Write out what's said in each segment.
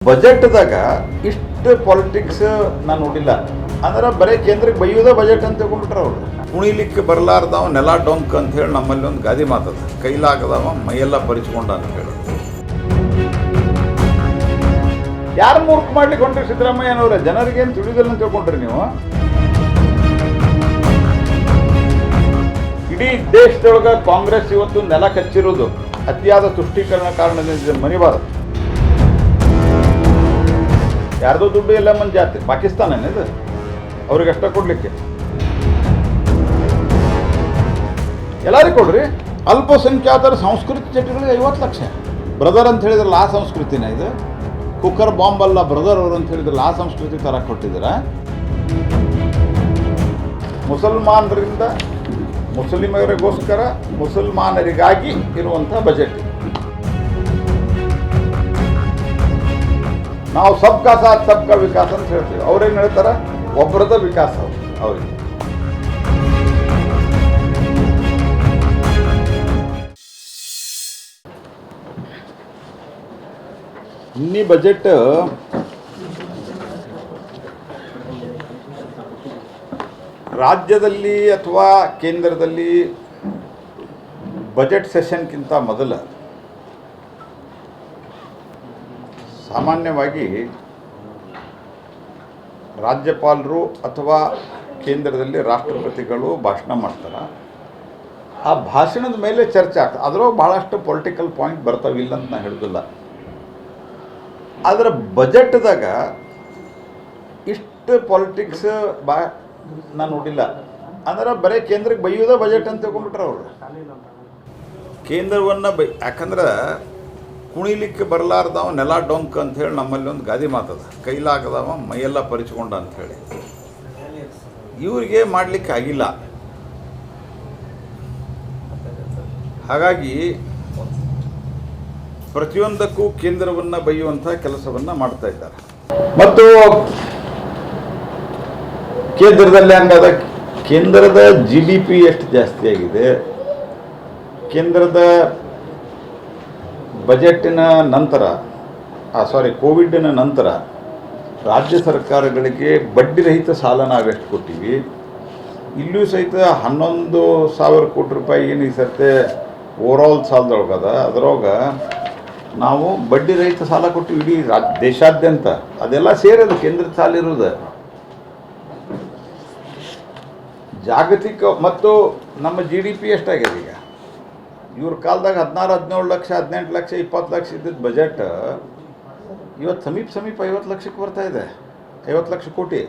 ಬಜೆಟ್ದಾಗ ಇಷ್ಟು ಪಾಲಿಟಿಕ್ಸ್ ನಾನು ನೋಡಿಲ್ಲ. ಅಂದ್ರೆ ಬರೀ ಕೇಂದ್ರಕ್ಕೆ ಬೈಯೋದ ಬಜೆಟ್ ಅಂತ ತಿಳ್ಕೊಂಡ್ಬಿಟ್ರೆ ಅವರು. ಕುಣಿಲಿಕ್ಕೆ ಬರಲಾರ್ದವ ನೆಲ ಡೊಂಕ್ ಅಂತ ಹೇಳಿ ನಮ್ಮಲ್ಲಿ ಒಂದು ಗಾದಿ ಮಾತದ, ಕೈಲಾಗದವ ಮೈಯೆಲ್ಲ ಪರಿಚ್ಕೊಂಡ ಅಂತ ಹೇಳಿ. ಯಾರು ಮೂರ್ಖ ಮಾಡ್ಲಿಕ್ಕೆ ಹೊಂಟ್ರಿ ಸಿದ್ದರಾಮಯ್ಯನವ್ರೆ? ಜನರಿಗೇನು ತಿಳಿದಿಲ್ಲ ಅಂತ ತಿಳ್ಕೊಂಡ್ರಿ ನೀವು? ಇಡೀ ದೇಶದೊಳಗೆ ಕಾಂಗ್ರೆಸ್ ಇವತ್ತು ನೆಲ ಕಚ್ಚಿರೋದು ಅತಿಯಾದ ತುಷ್ಟೀಕರಣ ಕಾರಣದಿಂದ ಮರಿಬಾರದು. ಯಾರ್ದೋ ದುಡ್ಡು ಎಲ್ಲ ಮಂದಿ ಜಾತಿ ಪಾಕಿಸ್ತಾನ ಇದು ಅವ್ರಿಗೆ ಅಷ್ಟ ಕೊಡ್ಲಿಕ್ಕೆ. ಎಲ್ಲರಿಗೂ ಕೊಡ್ರಿ. ಅಲ್ಪಸಂಖ್ಯಾತರ ಸಂಸ್ಕೃತಿ ಚಟಗಳಿಗೆ 50 ಲಕ್ಷ. ಬ್ರದರ್ ಅಂತ ಹೇಳಿದ್ರಲ್ಲ ಆ ಸಂಸ್ಕೃತಿನ ಇದು? ಕುಕ್ಕರ್ ಬಾಂಬ್ ಅಲ್ಲ ಬ್ರದರ್ ಅವರು ಅಂತ ಹೇಳಿದ್ರಲ್ಲ ಆ ಸಂಸ್ಕೃತಿ ಥರ ಕೊಟ್ಟಿದ್ದೀರ? ಮುಸಲ್ಮಾನರಿಂದ ಮುಸ್ಲಿಮರಿಗೋಸ್ಕರ ಮುಸಲ್ಮಾನರಿಗಾಗಿ ಇರುವಂಥ ಬಜೆಟ್. ನಾವು ಸಬ್ಕಾ ಸಾಥ್ ಸಬ್ಕಾ ವಿಕಾಸ್ ಅಂತ ಹೇಳ್ತೀವಿ. ಅವ್ರೇನು ಹೇಳ್ತಾರೆ? ಒಬ್ಬರದ ವಿಕಾಸ ಅವ್ರಿಗೆ. ಇನ್ನಿ ಬಜೆಟ್ ರಾಜ್ಯದಲ್ಲಿ ಅಥವಾ ಕೇಂದ್ರದಲ್ಲಿ ಬಜೆಟ್ ಸೆಷನ್ಗಿಂತ ಮೊದಲು ಸಾಮಾನ್ಯವಾಗಿ ರಾಜ್ಯಪಾಲರು ಅಥವಾ ಕೇಂದ್ರದಲ್ಲಿ ರಾಷ್ಟ್ರಪತಿಗಳು ಭಾಷಣ ಮಾಡ್ತಾರೆ. ಆ ಭಾಷಣದ ಮೇಲೆ ಚರ್ಚೆ ಆಗ್ತದೆ. ಅದರೊಳಗೆ ಭಾಳಷ್ಟು ಪೊಲಿಟಿಕಲ್ ಪಾಯಿಂಟ್ ಬರ್ತಾವಿಲ್ಲ ಅಂತ ನಾನು ಹೇಳೋದಿಲ್ಲ. ಆದರೆ ಬಜೆಟ್ದಾಗ ಇಷ್ಟು ಪಾಲಿಟಿಕ್ಸ್ ನಾನು ನೋಡಿಲ್ಲ. ಅಂದ್ರೆ ಬರೀ ಕೇಂದ್ರಕ್ಕೆ ಬೈಯೋದ ಬಜೆಟ್ ಅಂತ ತಿಳ್ಕೊಂಡ್ಬಿಟ್ರೆ ಅವರು. ಕೇಂದ್ರವನ್ನು ಯಾಕಂದ್ರೆ ಕುಣಿಲಿಕ್ಕೆ ಬರಲಾರ್ದವ ನೆಲ ಡೊಂಕ್ ಅಂತ ಹೇಳಿ ನಮ್ಮಲ್ಲಿ ಒಂದು ಗಾದಿ ಮಾತದ, ಕೈಲಾಗದವ ಮೈಯೆಲ್ಲ ಪರಿಚ್ಕೊಂಡ ಅಂಥೇಳಿ. ಇವರಿಗೆ ಮಾಡಲಿಕ್ಕೆ ಆಗಿಲ್ಲ. ಹಾಗಾಗಿ ಪ್ರತಿಯೊಂದಕ್ಕೂ ಕೇಂದ್ರವನ್ನು ಬೈಯುವಂಥ ಕೆಲಸವನ್ನು ಮಾಡ್ತಾ ಇದ್ದಾರೆ. ಮತ್ತು ಕೇಂದ್ರದಲ್ಲಿ ಹಂಗಾದ ಕೇಂದ್ರದ GDP ಎಷ್ಟು ಜಾಸ್ತಿ ಆಗಿದೆ? ಕೇಂದ್ರದ ಬಜೆಟ್ಟಿನ ನಂತರ ಕೋವಿಡ್ನ ನಂತರ ರಾಜ್ಯ ಸರ್ಕಾರಗಳಿಗೆ ಬಡ್ಡಿ ರಹಿತ ಸಾಲ ನಾವೆಷ್ಟು ಕೊಟ್ಟಿವಿ? ಇಲ್ಲೂ ಸಹಿತ 11,000 ಕೋಟಿ ರೂಪಾಯಿ ಏನು ಈ ಸರ್ತೆ ಓವರಾಲ್ ಸಾಲದೊಳಗದ. ಅದರೊಳಗೆ ನಾವು ಬಡ್ಡಿ ರಹಿತ ಸಾಲ ಕೊಟ್ಟಿವಿ ಇಡೀ ದೇಶಾದ್ಯಂತ. ಅದೆಲ್ಲ ಸೇರೋದು ಕೇಂದ್ರದ ಸಾಲ ಇರೋದು. ಜಾಗತಿಕ ಮತ್ತು ನಮ್ಮ GDP ಎಷ್ಟಾಗಿದೆ ಈಗ? ಇವ್ರ ಕಾಲದಾಗ 16-17 ಲಕ್ಷ 18 ಲಕ್ಷ 20 ಲಕ್ಷ ಇದ್ದಿದ್ದು ಬಜೆಟ್ ಇವತ್ತು ಸಮೀಪ 50 ಲಕ್ಷಕ್ಕೆ ಬರ್ತಾ ಇದೆ. 50 ಲಕ್ಷ ಕೋಟಿ.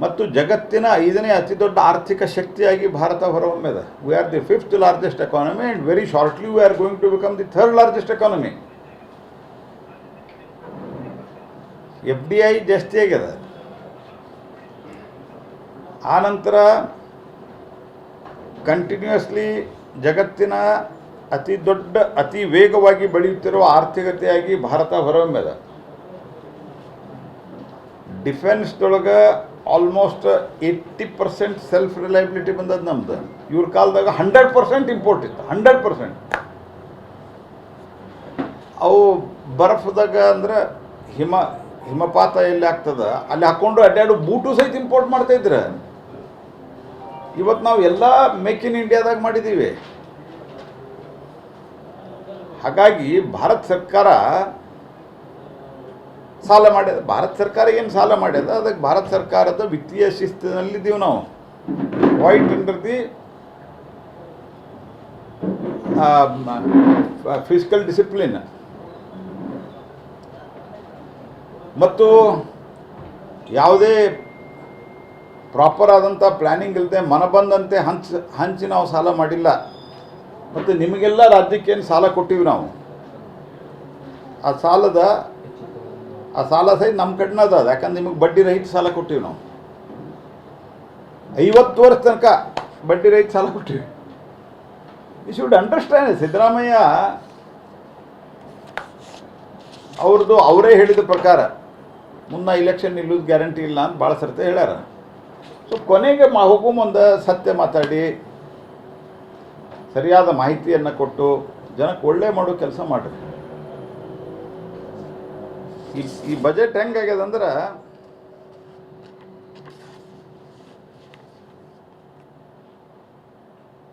ಮತ್ತು ಜಗತ್ತಿನ 5ನೇ ಅತಿ ದೊಡ್ಡ ಆರ್ಥಿಕ ಶಕ್ತಿಯಾಗಿ ಭಾರತ ಹೊರಹೊಮ್ಮಿದೆ. We are the 5th largest economy and very shortly we are going to become the 3rd largest economy. FDI ಜಾಸ್ತಿ ಆಗಿದೆ. ಆನಂತರ ಕಂಟಿನ್ಯೂಸ್ಲಿ ಜಗತ್ತಿನ ಅತಿ ವೇಗವಾಗಿ ಬೆಳೆಯುತ್ತಿರುವ ಆರ್ಥಿಕತೆಯಾಗಿ ಭಾರತ ಹೊರಹೊಮ್ಮಿದೆ. ಡಿಫೆನ್ಸ್ದೊಳಗೆ ಆಲ್ಮೋಸ್ಟ್ 80% ಸೆಲ್ಫ್ ರಿಲಯಬಿಲಿಟಿ ಬಂದದ್ದು ನಮ್ದು. ಇವ್ರ ಕಾಲದಾಗ 100% ಇಂಪೋರ್ಟ್ ಇತ್ತು. 100%. ಅವು ಬರಫ್ದಾಗ ಅಂದ್ರೆ ಹಿಮಪಾತ ಎಲ್ಲಿ ಆಗ್ತದೆ ಅಲ್ಲಿ ಹಾಕ್ಕೊಂಡು ಅಡ್ಡಾಡು ಬೂಟು ಸಹಿತ ಇಂಪೋರ್ಟ್ ಮಾಡ್ತಾಯಿದ್ರೆ. ಇವತ್ತು ನಾವು ಎಲ್ಲ ಮೇಕ್ ಇನ್ ಇಂಡಿಯಾದಾಗ ಮಾಡಿದ್ದೀವಿ. ಹಾಗಾಗಿ ಭಾರತ ಸರ್ಕಾರ ಸಾಲ ಮಾಡ್ಯದ. ಭಾರತ ಸರ್ಕಾರ ಏನು ಸಾಲ ಮಾಡ್ಯದ ಅದಕ್ಕೆ ಭಾರತ ಸರ್ಕಾರದ ವಿತ್ತೀಯ ಶಿಸ್ತಿನಲ್ಲಿದ್ದೀವಿ ನಾವು. White under the fiscal discipline. ಮತ್ತು ಯಾವುದೇ ಪ್ರಾಪರ್ ಆದಂಥ ಪ್ಲ್ಯಾನಿಂಗ್ ಇಲ್ಲದೆ ಮನಬಂದಂತೆ ಹಂಚಿ ನಾವು ಸಾಲ ಮಾಡಿಲ್ಲ. ಮತ್ತು ನಿಮಗೆಲ್ಲ ರಾಜ್ಯಕ್ಕೇನು ಸಾಲ ಕೊಟ್ಟಿವಿ ನಾವು, ಆ ಸಾಲ ಸಹಿತ ನಮ್ಮ ಕಡೆನ ಅದ. ಯಾಕಂದ್ರೆ ನಿಮಗೆ ಬಡ್ಡಿ ರಹಿತ ಸಾಲ ಕೊಟ್ಟಿವಿ ನಾವು. 50 ವರ್ಷ ತನಕ ಬಡ್ಡಿ ರಹಿತ ಸಾಲ ಕೊಟ್ಟಿವಿ. You should understand. ಸಿದ್ದರಾಮಯ್ಯ ಅವರೇ ಹೇಳಿದ ಪ್ರಕಾರ ಮುನ್ನ ಇಲೆಕ್ಷನ್ ನಿಲ್ಲೋದು ಗ್ಯಾರಂಟಿ ಇಲ್ಲ ಅಂತ ಭಾಳ ಸರ್ತೆ ಹೇಳ್ಯಾರ. ಸೊ ಕೊನೆಗೆ ಹೋಗೋ ಮುಂದೆ ಸತ್ಯ ಮಾತಾಡಿ ಸರಿಯಾದ ಮಾಹಿತಿಯನ್ನು ಕೊಟ್ಟು ಜನಕ್ಕೆ ಒಳ್ಳೆ ಮಾಡೋ ಕೆಲಸ ಮಾಡಿರಿ. ಈ ಬಜೆಟ್ ಹೆಂಗಾಗ್ಯದ ಅಂದ್ರೆ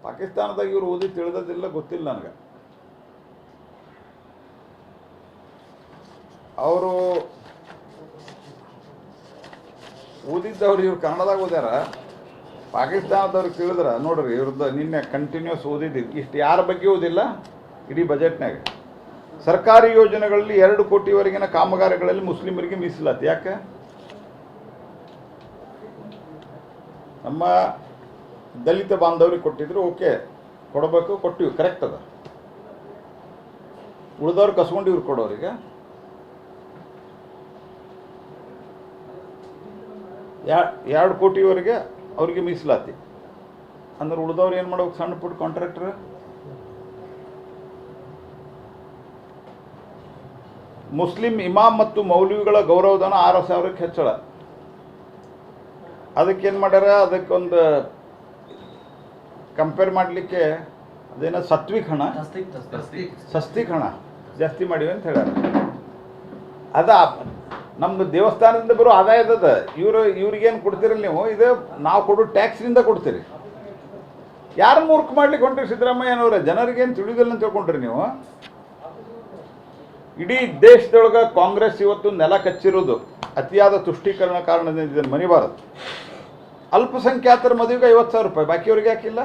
ಪಾಕಿಸ್ತಾನದಾಗ ಇವರು ಓದಿ ತಿಳಿದಿಲ್ಲ ಗೊತ್ತಿಲ್ಲ ನನಗೆ. ಅವರು ಓದಿದ್ದವ್ರು ಇವ್ರು ಕನ್ನಡದಾಗ ಓದ್ಯಾರ, ಪಾಕಿಸ್ತಾನದವ್ರಿಗೆ ತಿಳಿದ್ರೆ ನೋಡ್ರಿ ಇವ್ರದ್ದು ನಿನ್ನೆ ಕಂಟಿನ್ಯೂಸ್ ಓದಿದ್ದೀವಿ. ಇಷ್ಟು ಯಾರ ಬಗ್ಗೆ ಓದಿಲ್ಲ ಇಡೀ ಬಜೆಟ್ನಾಗ. ಸರ್ಕಾರಿ ಯೋಜನೆಗಳಲ್ಲಿ 2 ಕೋಟಿವರೆಗಿನ ಕಾಮಗಾರಿಗಳಲ್ಲಿ ಮುಸ್ಲಿಮರಿಗೆ ಮೀಸಲಾತಿ. ಯಾಕೆ? ನಮ್ಮ ದಲಿತ ಬಾಂಧವರಿಗೆ ಕೊಟ್ಟಿದ್ರು, ಓಕೆ ಕೊಡಬೇಕು, ಕೊಟ್ಟಿವಿ, ಕರೆಕ್ಟ್ ಅದ. ಉಳಿದವ್ರು ಕಸ್ಕೊಂಡು ಇವ್ರು ಕೊಡೋರಿಗೆ 2 ಕೋಟಿವರೆಗೆ ಅವ್ರಿಗೆ ಮೀಸಲಾತಿ ಅಂದ್ರೆ ಉಳಿದವ್ರು ಏನು ಮಾಡ್ಬೇಕು? ಸಣ್ಣ ಪುಟ್ಟ ಕಾಂಟ್ರಾಕ್ಟರ್. ಮುಸ್ಲಿಂ ಇಮಾಮ್ ಮತ್ತು ಮೌಲ್ವಿಗಳ ಗೌರವಧನ 6,000ಕ್ಕೆ ಹೆಚ್ಚಳ. ಅದಕ್ಕೇನು ಮಾಡ್ಯಾರ? ಅದಕ್ಕೊಂದು ಕಂಪೇರ್ ಮಾಡಲಿಕ್ಕೆ ಅದೇನೋ ಸತ್ವಿಕ್ ಹಣ, ಸಸ್ತಿಕ್ ಹಣ ಜಾಸ್ತಿ ಮಾಡಿವಿ ಅಂತ ಹೇಳ್ಯಾರ. ಅದ ನಮ್ದು ದೇವಸ್ಥಾನದಿಂದ ಬರೋ ಆದಾಯದ ಇವ್ರಿಗೇನು ಕೊಡ್ತೀರಲ್ಲ ನೀವು, ಇದು ನಾವು ಕೊಡೋ ಟ್ಯಾಕ್ಸ್ನಿಂದ ಕೊಡ್ತೀರಿ. ಯಾರು ಮೂರ್ಖ ಮಾಡ್ಲಿಕ್ಕೆ ಹೊಂಟ್ರಿ ಸಿದ್ದರಾಮಯ್ಯನವ್ರೆ? ಜನರಿಗೇನು ತಿಳಿದಿಲ್ಲ ಅಂತ ತಿಳ್ಕೊಂಡ್ರಿ ನೀವು. ಇಡೀ ದೇಶದೊಳಗೆ ಕಾಂಗ್ರೆಸ್ ಇವತ್ತು ನೆಲ ಕಚ್ಚಿರೋದು ಅತಿಯಾದ ತುಷ್ಟೀಕರಣ ಕಾರಣದಿಂದ. ಇದನ್ನು ಮರಿಬಾರದು. ಅಲ್ಪಸಂಖ್ಯಾತರ ಮದುವೆಗೆ 50,000 ರೂಪಾಯಿ, ಬಾಕಿಯವ್ರಿಗೆ ಯಾಕಿಲ್ಲ?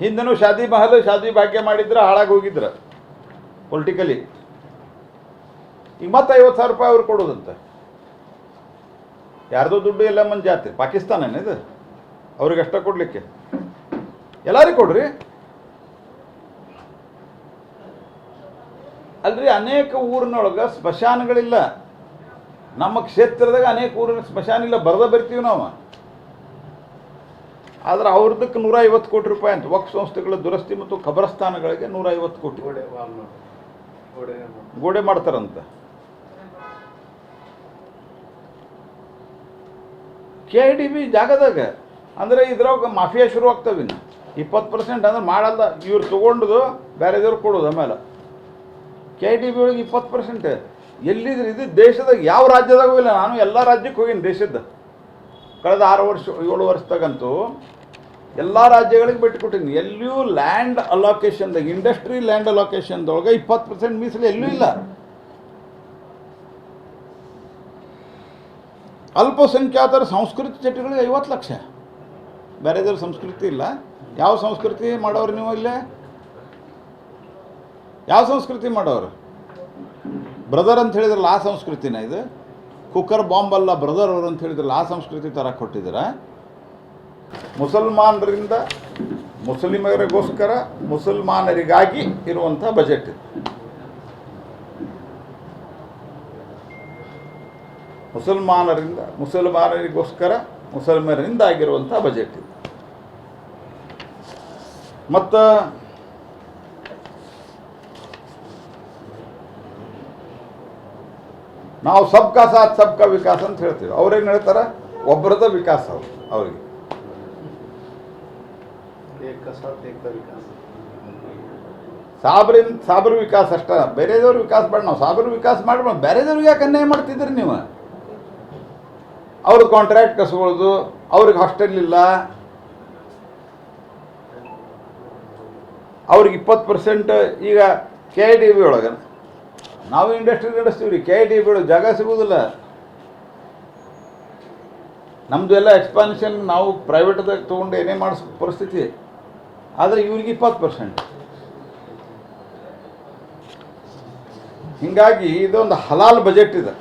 ಹಿಂದನೂ ಶಾದಿ ಮಹಲ್ ಶಾದಿ ಭಾಗ್ಯ ಮಾಡಿದ್ರೆ ಹಾಳಾಗಿ ಹೋಗಿದ್ರ ಪೊಲಿಟಿಕಲಿ. ಈಗ ಮತ್ತೆ 50,000 ರೂಪಾಯಿ ಅವ್ರು ಕೊಡೋದಂತ. ಯಾರ್ದೋ ದುಡ್ಡು ಎಲ್ಲ ಮಂದಿ ಜಾತಿ. ಪಾಕಿಸ್ತಾನನೇ ಇದು ಅವ್ರಿಗೆ ಅಷ್ಟ ಕೊಡಲಿಕ್ಕೆ? ಎಲ್ಲರಿಗೂ ಕೊಡ್ರಿ ಅಲ್ರಿ. ಅನೇಕ ಊರಿನೊಳಗೆ ಸ್ಮಶಾನಗಳಿಲ್ಲ. ನಮ್ಮ ಕ್ಷೇತ್ರದಾಗ ಅನೇಕ ಊರಿನ ಸ್ಮಶಾನ ಇಲ್ಲ, ಬರೆದ ಬರ್ತೀವಿ ನಾವು. ಆದ್ರೆ ಅವ್ರದಕ್ಕೆ 150 ಕೋಟಿ ರೂಪಾಯಿ ಅಂತ. ವಕ್ಫ್ ಸಂಸ್ಥೆಗಳ ದುರಸ್ತಿ ಮತ್ತು ಖಬರಸ್ಥಾನಗಳಿಗೆ 150 ಕೋಟಿ ಗೋಡೆ ಮಾಡ್ತಾರಂತ. KIDB ಜಾಗದಾಗ ಅಂದರೆ ಇದ್ರಾಗ ಮಾಫಿಯಾ ಶುರು ಆಗ್ತವೆ. 20% ಅಂದ್ರೆ ಮಾಡಲ್ಲ, ಇವ್ರು ತೊಗೊಂಡು ಬೇರೆದವ್ರು ಕೊಡೋದು. ಆಮೇಲೆ KIDB ಒಳಗೆ 20% ಎಲ್ಲಿದ್ರೆ ಇದು ದೇಶದಾಗ ಯಾವ ರಾಜ್ಯದಾಗೂ ಇಲ್ಲ. ನಾನು ಎಲ್ಲ ರಾಜ್ಯಕ್ಕೆ ಹೋಗೀನಿ ದೇಶದ. ಕಳೆದ 7 ವರ್ಷದಾಗಂತೂ ಎಲ್ಲ ರಾಜ್ಯಗಳಿಗೆ ಬಿಟ್ಟುಕೊಟ್ಟಿನಿ. ಎಲ್ಲಿಯೂ ಲ್ಯಾಂಡ್ ಅಲೋಕೇಶನ್ದಾಗ, ಇಂಡಸ್ಟ್ರಿ ಲ್ಯಾಂಡ್ ಅಲೋಕೇಶನ್ದೊಳಗೆ 20% ಮೀಸಲು ಎಲ್ಲೂ ಇಲ್ಲ. ಅಲ್ಪಸಂಖ್ಯಾತರ ಸಂಸ್ಕೃತಿ ಚಟುವಟಿಕೆಗಳಿಗೆ 50 ಲಕ್ಷ. ಬೇರೆದವ್ರ ಸಂಸ್ಕೃತಿ ಇಲ್ಲ. ಯಾವ ಸಂಸ್ಕೃತಿ ಮಾಡೋರು ನೀವು? ಇಲ್ಲೇ ಯಾವ ಸಂಸ್ಕೃತಿ ಮಾಡೋರು? ಬ್ರದರ್ ಅಂತ ಹೇಳಿದ್ರಲ್ಲ, ಆ ಸಂಸ್ಕೃತಿನ ಇದು? ಕುಕ್ಕರ್ ಬಾಂಬ್ ಅಲ್ಲ ಬ್ರದರ್ ಅವರು ಅಂತ ಹೇಳಿದ್ರಲ್ಲ, ಆ ಸಂಸ್ಕೃತಿ ಥರ ಕೊಟ್ಟಿದ್ದೀರ. ಮುಸಲ್ಮಾನರಿಂದ ಮುಸ್ಲಿಮರಿಗೋಸ್ಕರ ಮುಸಲ್ಮಾನರಿಗಾಗಿ ಇರುವಂಥ ಬಜೆಟ್ ಇದು. ಮುಸಲ್ಮಾನರಿಗೋಸ್ಕರ ಮುಸಲ್ಮಾನರಿಂದ ಆಗಿರುವಂಥ ಬಜೆಟ್ ಇದು. ಮತ್ತು ನಾವು ಸಬ್ಕಾ ಸಾಥ್ ಸಬ್ಕಾ ವಿಕಾಸ್ ಅಂತ ಹೇಳ್ತೀವಿ. ಅವ್ರೇನು ಹೇಳ್ತಾರೆ? ಒಬ್ಬರದ ವಿಕಾಸ ಅವ್ರಿಗೆ. ಸಾಬ್ರ ವಿಕಾಸ ಅಷ್ಟ, ಬೇರೆದವ್ರ ವಿಕಾಸ ಬೇಡ. ನಾವು ಸಾಬ್ರ ವಿಕಾಸ ಮಾಡ್ಬೇಡ. ಬೇರೆದವ್ರಿಗೆ ಯಾಕೆ ಅನ್ಯಾಯ ಮಾಡ್ತಿದ್ರಿ ನೀವು? ಅವ್ರಿಗೆ ಕಾಂಟ್ರಾಕ್ಟ್ ಕಸ್ಕೊಳ್ಳೋದು, ಅವ್ರಿಗೆ ಹಾಸ್ಟೆಲ್ ಇಲ್ಲ, ಅವ್ರಿಗೆ 20%. ಈಗ KIDB ಒಳಗೆ ನಾವು ಇಂಡಸ್ಟ್ರಿ ನಡೆಸ್ತೀವಿ ರೀ. KIDB ಒಳಗೆ ಜಾಗ ಸಿಗೋದಿಲ್ಲ. ನಮ್ಮದು ಎಲ್ಲ ಎಕ್ಸ್ಪಾನ್ಷನ್ ನಾವು ಪ್ರೈವೇಟ್ದಾಗ ತೊಗೊಂಡು ಏನೇ ಮಾಡಿಸ್ ಪರಿಸ್ಥಿತಿ. ಆದರೆ ಇವ್ರಿಗೆ 20%. ಹೀಗಾಗಿ ಇದೊಂದು ಹಲಾಲ್ ಬಜೆಟ್ ಇದೆ.